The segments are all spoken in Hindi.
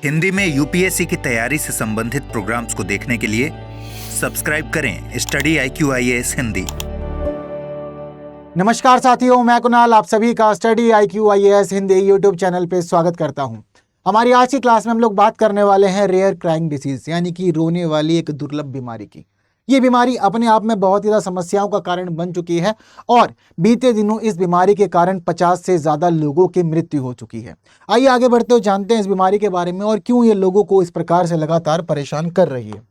हिंदी में यूपीएससी की तैयारी से संबंधित प्रोग्राम्स को देखने के लिए सब्सक्राइब करें स्टडी IQIAS हिंदी। नमस्कार साथियों, मैं कुणाल आप सभी का study IQIAS Hindi YouTube channel पे स्वागत करता हूं। हमारी आज की क्लास में हम लोग बात करने वाले हैं रेयर क्राइंग डिसीज, यानी कि रोने वाली एक दुर्लभ बीमारी की। ये बीमारी अपने आप में बहुत ही ज़्यादा समस्याओं का कारण बन चुकी है और बीते दिनों इस बीमारी के कारण 50 से ज़्यादा लोगों की मृत्यु हो चुकी है। आइए आगे बढ़ते हुए जानते हैं इस बीमारी के बारे में और क्यों ये लोगों को इस प्रकार से लगातार परेशान कर रही है।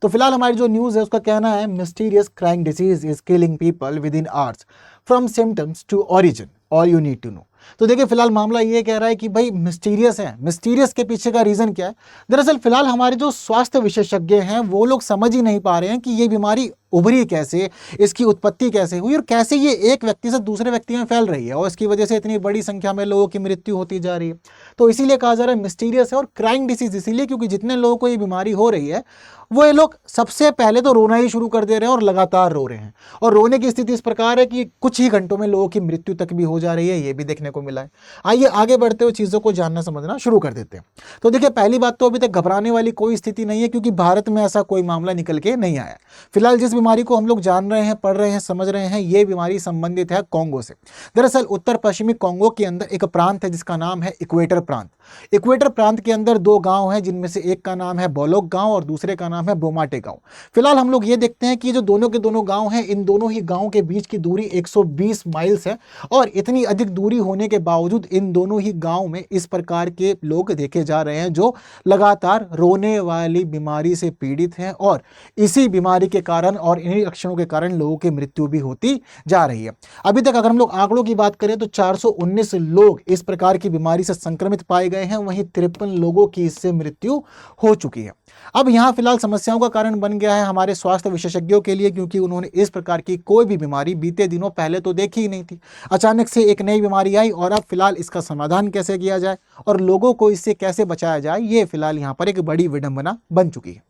तो फिलहाल हमारी जो न्यूज़ है उसका कहना है, mysterious crying disease is killing people within hours from symptoms to origin, all you need to know. तो देखिए फिलहाल मामला ये कह रहा है कि भाई मिस्टीरियस है। मिस्टीरियस के पीछे का रीज़न क्या है? दरअसल फिलहाल हमारे जो स्वास्थ्य विशेषज्ञ हैं वो लोग समझ ही नहीं पा रहे हैं कि ये बीमारी उभरी कैसे, इसकी उत्पत्ति कैसे हुई और कैसे ये एक व्यक्ति से दूसरे व्यक्ति में फैल रही है और इसकी वजह से इतनी बड़ी संख्या में लोगों की मृत्यु होती जा रही है। तो इसीलिए कहा जा रहा है मिस्टीरियस है और क्राइंग डिसीज इसीलिए क्योंकि जितने लोगों को ये बीमारी हो रही है वो ये लोग सबसे पहले तो रोना ही शुरू कर दे रहे हैं और लगातार रो रहे हैं। और रोने की स्थिति इस प्रकार है कि कुछ ही घंटों में लोगों की मृत्यु तक भी हो जा रही है, ये भी देखने को मिला है। आइए आगे बढ़ते हुए चीज़ों को जानना समझना शुरू कर देते हैं। तो देखिए पहली बात तो अभी तक घबराने वाली कोई स्थिति नहीं है क्योंकि भारत में ऐसा कोई मामला निकल के नहीं आया। फिलहाल जिस बीमारी को हम लोग जान रहे हैं, पढ़ रहे हैं, समझ रहे हैं, ये बीमारी संबंधित है कॉन्गो से। दरअसल उत्तर पश्चिमी कॉन्गो के अंदर एक प्रांत है जिसका नाम है इक्वेटर प्रांत। इक्वेटर प्रांत के अंदर दो गांव हैं जिनमें से एक का नाम है बोलोक गांव और दूसरे का नाम है बोमाटे गांव। फिलहाल हम लोग ये देखते हैं कि जो दोनों के दोनों गांव हैं, इन दोनों ही गांव के बीच की दूरी 120 माइल्स है और इतनी अधिक दूरी होने के बावजूद इन दोनों ही गांव में इस प्रकार के लोग देखे जा रहे हैं जो लगातार रोने वाली बीमारी से पीड़ित हैं और इसी बीमारी के कारण और इन्हीं लक्षणों के कारण लोगों की मृत्यु भी होती जा रही है। अभी तक अगर हम लोग आंकड़ों की बात करें तो 419 लोग इस प्रकार की बीमारी से संक्रमित पाए गए हैं, वहीं 53 लोगों की इससे मृत्यु हो चुकी है। अब यहाँ फिलहाल समस्याओं का कारण बन गया है हमारे स्वास्थ्य विशेषज्ञों के लिए क्योंकि उन्होंने इस प्रकार की कोई भी बीमारी बीते दिनों पहले तो देखी ही नहीं थी। अचानक से एक नई बीमारी आई और अब फिलहाल इसका समाधान कैसे किया जाए और लोगों को इससे कैसे बचाया जाए, ये फिलहाल यहाँ पर एक बड़ी विडंबना बन चुकी है।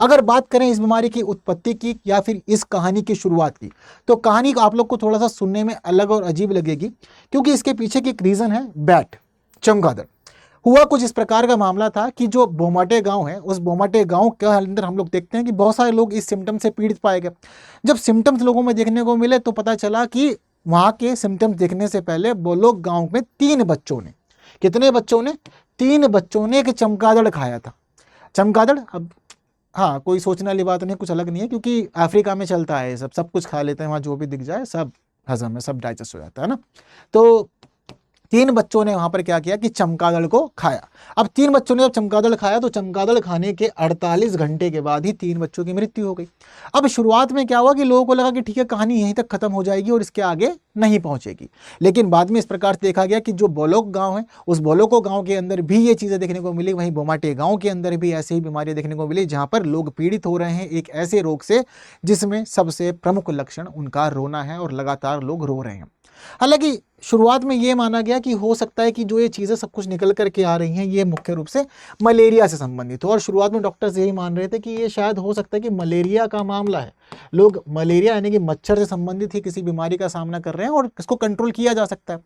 अगर बात करें इस बीमारी की उत्पत्ति की या फिर इस कहानी की शुरुआत की, तो कहानी आप लोग को थोड़ा सा सुनने में अलग और अजीब लगेगी क्योंकि इसके पीछे की एक रीज़न है बैट, चमगादड़। हुआ कुछ इस प्रकार का मामला था कि जो बोमाटे गांव है, उस बोमाटे गांव के अंदर हम लोग देखते हैं कि बहुत सारे लोग इस सिम्टम से पीड़ित पाए गए। जब सिम्टम्स लोगों में देखने को मिले तो पता चला कि वहाँ के सिम्टम्स देखने से पहले बोलोक गांव में 3 बच्चों ने, कितने बच्चों ने? 3 बच्चों ने एक चमगादड़ खाया था। चमगादड़, अब हाँ कोई सोचने वाली बात नहीं, कुछ अलग नहीं है क्योंकि अफ्रीका में चलता है सब कुछ खा लेते हैं, वहाँ जो भी दिख जाए सब हजम है, सब डाइजेस्ट हो जाता है ना। तो 3 बच्चों ने वहां पर क्या किया कि चमगादड़ को खाया। अब 3 बच्चों ने जब चमगादड़ खाया तो चमगादड़ खाने के 48 घंटे के बाद ही 3 बच्चों की मृत्यु हो गई। अब शुरुआत में क्या हुआ कि लोगों को लगा कि ठीक है कहानी यहीं तक खत्म हो जाएगी और इसके आगे नहीं पहुंचेगी, लेकिन बाद में इस प्रकार से देखा गया कि जो बोलोक गांव है उस बोलोको गांव के अंदर भी ये चीज़ें देखने को मिली, वहीं बोमाटे गांव के अंदर भी ऐसी ही बीमारियां देखने को मिली जहां पर लोग पीड़ित हो रहे हैं एक ऐसे रोग से जिसमें सबसे प्रमुख लक्षण उनका रोना है और लगातार लोग रो रहे हैं। हालांकि शुरुआत में ये माना गया कि हो सकता है कि जो ये चीज़ें सब कुछ निकल करके आ रही हैं ये मुख्य रूप से मलेरिया से संबंधित हो और शुरुआत में डॉक्टर्स यही मान रहे थे कि ये शायद हो सकता है कि मलेरिया का मामला है। लोग मलेरिया यानी कि मच्छर से संबंधित ही किसी बीमारी का सामना कर रहे हैं और इसको कंट्रोल किया जा सकता है।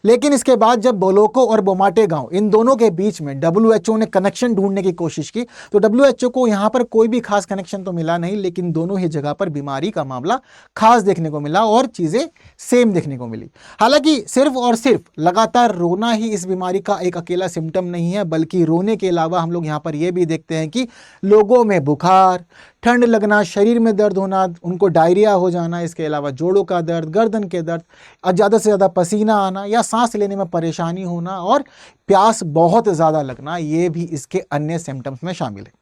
लेकिन इसके बाद जब बोलोको और बोमाटे गांव इन दोनों के बीच में WHO ने कनेक्शन ढूंढने की कोशिश की तो WHO को यहाँ पर कोई भी खास कनेक्शन तो मिला नहीं, लेकिन दोनों ही जगह पर बीमारी का मामला खास देखने को मिला और चीज़ें सेम देखने को मिली। हालांकि सिर्फ और सिर्फ लगातार रोना ही इस बीमारी का एक अकेला सिम्टम नहीं है, बल्कि रोने के अलावा हम लोग यहाँ पर यह भी देखते हैं कि लोगों में बुखार, ठंड लगना, शरीर में दर्द होना, उनको डायरिया हो जाना, इसके अलावा जोड़ों का दर्द, गर्दन के दर्द, ज़्यादा से ज़्यादा पसीना आना या सांस लेने में परेशानी होना और प्यास बहुत ज़्यादा लगना, ये भी इसके अन्य सिम्टम्स में शामिल है।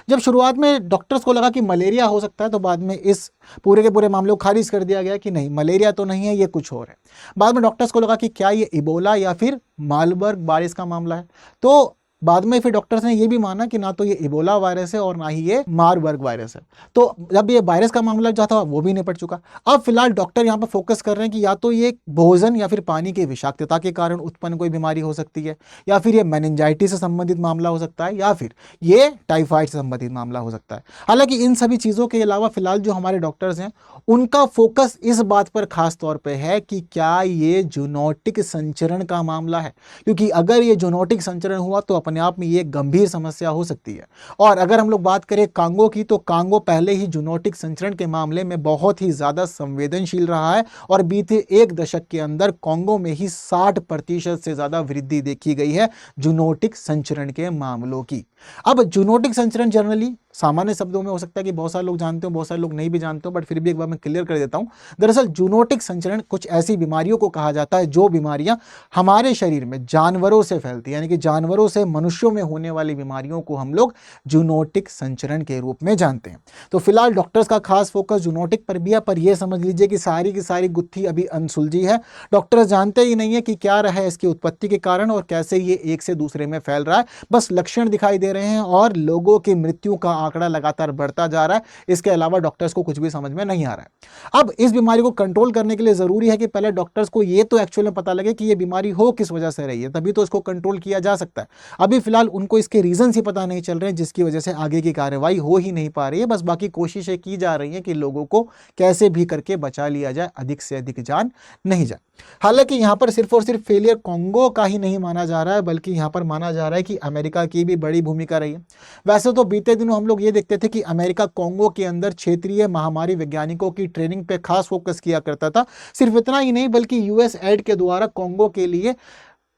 जब शुरुआत में डॉक्टर्स को लगा कि मलेरिया हो सकता है तो बाद में इस पूरे के पूरे मामले को खारिज कर दिया गया कि नहीं मलेरिया तो नहीं है, ये कुछ और है। बाद में डॉक्टर्स को लगा कि क्या ये इबोला या फिर मार्बर्ग वायरस का मामला है, तो बाद में फिर डॉक्टर्स ने ये भी माना कि ना तो ये इबोला वायरस है और ना ही ये मार्बर्ग वायरस है। तो जब ये वायरस का मामला जो था वो भी निपट चुका। अब फिलहाल डॉक्टर यहाँ पर फोकस कर रहे हैं कि या तो ये भोजन या फिर पानी की विषाक्तता के कारण उत्पन्न कोई बीमारी हो सकती है, या फिर ये मेनिंजाइटिस से संबंधित मामला हो सकता है, या फिर ये टाइफाइड से संबंधित मामला हो सकता है। हालांकि इन सभी चीज़ों के अलावा फिलहाल जो हमारे डॉक्टर्स हैं उनका फोकस इस बात पर खास तौर पर है कि क्या ये जूनोटिक संचरण का मामला है, क्योंकि अगर ये जूनोटिक संचरण हुआ तो अपने आप में ये एक गंभीर समस्या हो सकती है। और अगर हम लोग बात करें कांगो की, तो कांगो पहले ही जूनोटिक संचरण के मामले में बहुत ही ज़्यादा संवेदनशील रहा है और बीते एक दशक के अंदर कांगो में ही 60% से ज़्यादा वृद्धि देखी गई है जूनोटिक संचरण के मामलों की। अब जूनोटिक संचरण जनरली सामान्य शब्दों में हो सकता है कि बहुत सारे लोग जानते हो, बहुत सारे लोग नहीं भी जानते हो, बट फिर भी एक बार मैं क्लियर कर देता हूं। दरअसल जूनोटिक संचरण कुछ ऐसी बीमारियों को कहा जाता है जो बीमारियां हमारे शरीर में जानवरों से फैलती है, यानी कि जानवरों से मनुष्यों में होने वाली बीमारियों को हम लोग जूनोटिक संचरण के रूप में जानते हैं। तो फिलहाल डॉक्टर्स का खास फोकस जूनोटिक पर भी है, पर यह समझ लीजिए कि सारी की सारी गुत्थी अभी अनसुलझी है। डॉक्टर्स जानते ही नहीं है कि क्या रहा है इसकी उत्पत्ति के कारण और कैसे ये एक से दूसरे में फैल रहा है। बस लक्षण दिखाई दे रहे हैं और लोगों की मृत्यु का आंकड़ा लगातार बढ़ता जा रहा है। इसके अलावा डॉक्टर्स को कुछ भी समझ में नहीं आ रहा है। अब इस बीमारी को कंट्रोल करने के लिए जरूरी है कि पहले डॉक्टर्स को ये तो एक्चुअल में पता लगे कि ये बीमारी हो किस वजह से रही है, तभी तो इसको कंट्रोल किया जा सकता है। अभी फिलहाल उनको इसके रीजन ही पता नहीं चल रहे हैं, जिसकी वजह से आगे की कार्रवाई हो ही नहीं पा रही है। बस बाकी कोशिशें की जा रही हैं कि लोगों को कैसे भी करके बचा लिया जाए, अधिक से अधिक जान नहीं जाए। हालांकि यहां पर सिर्फ और सिर्फ फेलियर कांगो का ही नहीं माना जा रहा है, बल्कि यहां पर माना जा रहा है कि अमेरिका की भी बड़ी भूमिका रही है। वैसे तो बीते दिनों हम लोग ये देखते थे कि अमेरिका कांगो के अंदर क्षेत्रीय महामारी वैज्ञानिकों की ट्रेनिंग पे खास फोकस किया करता था। सिर्फ इतना ही नहीं बल्कि यूएसएड के द्वारा कांगो के लिए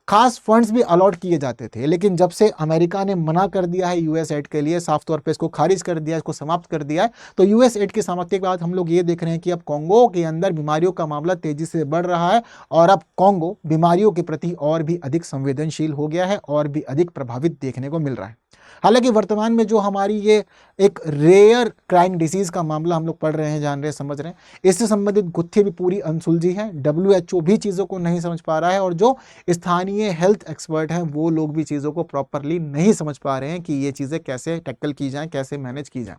खास फंड्स भी अलॉट किए जाते थे। लेकिन जब से अमेरिका ने मना कर दिया है यूएसएड के लिए, साफ तौर पे इसको खारिज कर दिया है, इसको समाप्त कर दिया है, तो यूएसएड की समाप्ति के बाद हम लोग ये देख रहे हैं कि अब कांगो के अंदर बीमारियों का मामला तेजी से बढ़ रहा है और अब कांगो बीमारियों के प्रति और भी अधिक संवेदनशील हो गया है और भी अधिक प्रभावित देखने को मिल रहा है। हालांकि वर्तमान में जो हमारी ये एक रेयर क्राइंग डिसीज का मामला हम लोग पढ़ रहे हैं, जान रहे हैं, समझ रहे हैं, इससे संबंधित गुत्थी भी पूरी अनसुलझी है। WHO भी चीज़ों को नहीं समझ पा रहा है और जो स्थानीय हेल्थ एक्सपर्ट हैं वो लोग भी चीज़ों को प्रॉपरली नहीं समझ पा रहे हैं कि ये चीज़ें कैसे टैकल की जाएं, कैसे मैनेज की जाएं।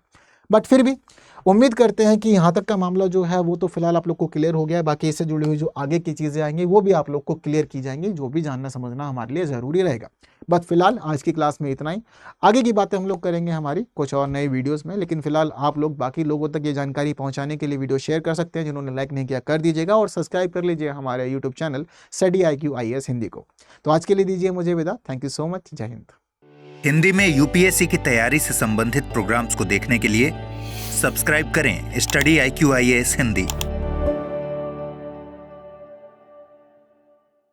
बट फिर भी उम्मीद करते हैं कि यहाँ तक का मामला जो है वो तो फिलहाल आप लोग को क्लियर हो गया है। बाकी इससे जुड़ी हुई जो आगे की चीज़ें आएंगी वो भी आप लोग को क्लियर की जाएंगी, जो भी जानना समझना हमारे लिए ज़रूरी रहेगा। बट फिलहाल आज की क्लास में इतना ही। आगे की बातें हम लोग करेंगे हमारी कुछ और नए वीडियोस में, लेकिन फिलहाल आप लोग बाकी लोगों तक ये जानकारी पहुंचाने के लिए वीडियो शेयर कर सकते हैं। जिन्होंने लाइक नहीं किया कर दीजिएगा और सब्सक्राइब कर लीजिए हमारे YouTube channel study IQ IAS Hindi को। तो आज के लिए दीजिए मुझे विदा। Thank you so much. जय हिंद। हिंदी में यूपीएससी की तैयारी से संबंधित प्रोग्राम्स को देखने के लिए सब्सक्राइब करें स्टडी IQ IAS हिंदी।